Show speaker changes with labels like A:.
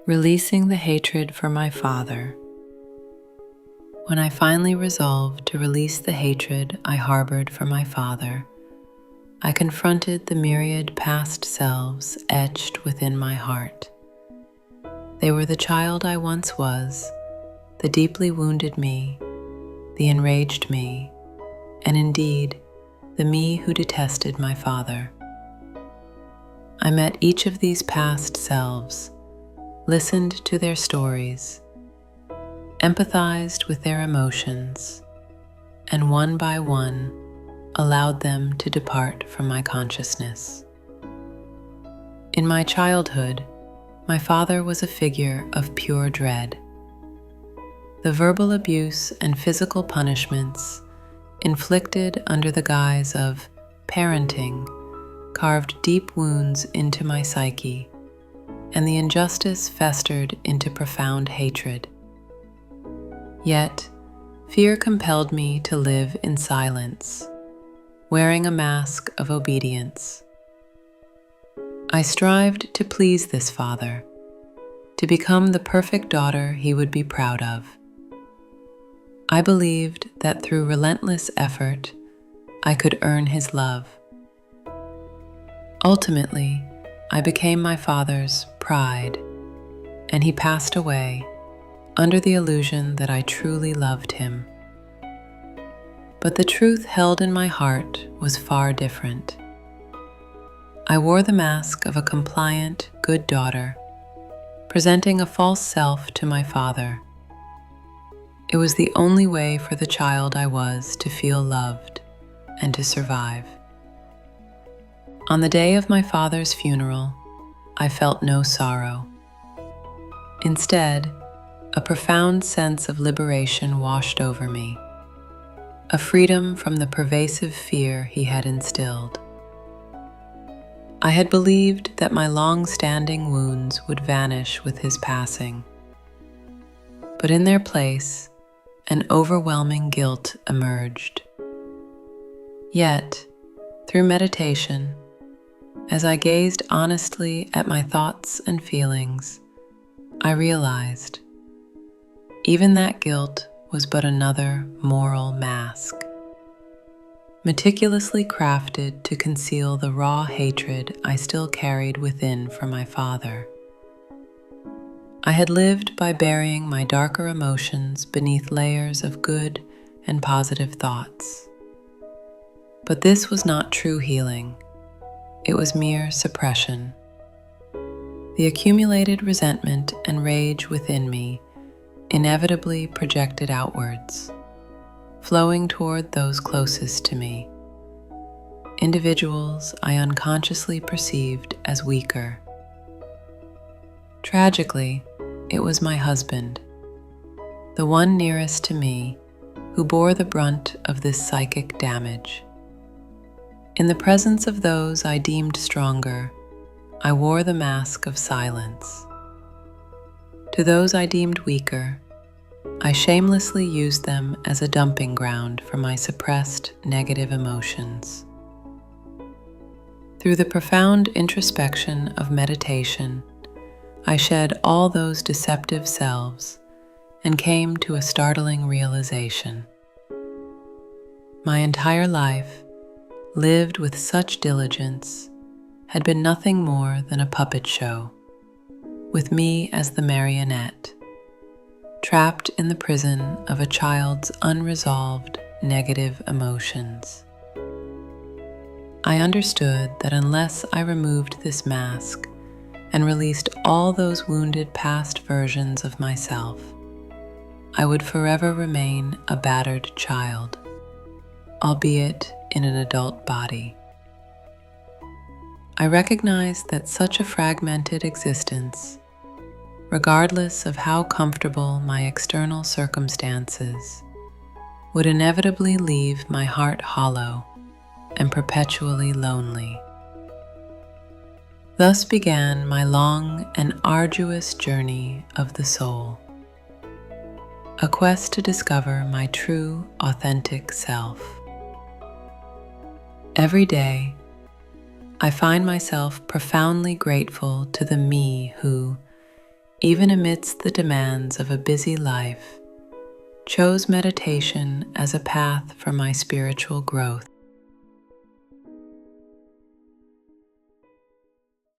A: Releasing the hatred for my father. When I finally resolved to release the hatred I harbored for my father, I confronted the myriad past selves etched within my heart. They were the child I once was, the deeply wounded me, the enraged me, and indeed, the me who detested my father. I met each of these past selves, listened to their stories, empathized with their emotions, and one by one allowed them to depart from my consciousness. In my childhood, my father was a figure of pure dread. The verbal abuse and physical punishments inflicted under the guise of parenting carved deep wounds into my psyche, and the injustice festered into profound hatred. Yet, fear compelled me to live in silence, wearing a mask of obedience. I strived to please this father, to become the perfect daughter he would be proud of. I believed that through relentless effort, I could earn his love. Ultimately, I became my father's pride, and he passed away under the illusion that I truly loved him. But the truth held in my heart was far different. I wore the mask of a compliant, good daughter, presenting a false self to my father. It was the only way for the child I was to feel loved and to survive. On the day of my father's funeral, I felt no sorrow. Instead, a profound sense of liberation washed over me, a freedom from the pervasive fear he had instilled. I had believed that my long-standing wounds would vanish with his passing, but in their place, an overwhelming guilt emerged. Yet, through meditation, as I gazed honestly at my thoughts and feelings, I realized even that guilt was but another moral mask, meticulously crafted to conceal the raw hatred I still carried within for my father. I had lived by burying my darker emotions beneath layers of good and positive thoughts. But this was not true healing. It was mere suppression. The accumulated resentment and rage within me inevitably projected outwards, flowing toward those closest to me, individuals I unconsciously perceived as weaker. Tragically, it was my husband, the one nearest to me, who bore the brunt of this psychic damage. In the presence of those I deemed stronger, I wore the mask of silence. To those I deemed weaker, I shamelessly used them as a dumping ground for my suppressed negative emotions. Through the profound introspection of meditation, I shed all those deceptive selves and came to a startling realization. My entire life, lived with such diligence, had been nothing more than a puppet show, with me as the marionette, trapped in the prison of a child's unresolved negative emotions. I understood that unless I removed this mask and released all those wounded past versions of myself, I would forever remain a battered child, albeit in an adult body. I recognized that such a fragmented existence, regardless of how comfortable my external circumstances, would inevitably leave my heart hollow and perpetually lonely. Thus began my long and arduous journey of the soul, a quest to discover my true, authentic self. Every day, I find myself profoundly grateful to the me who, even amidst the demands of a busy life, chose meditation as a path for my spiritual growth.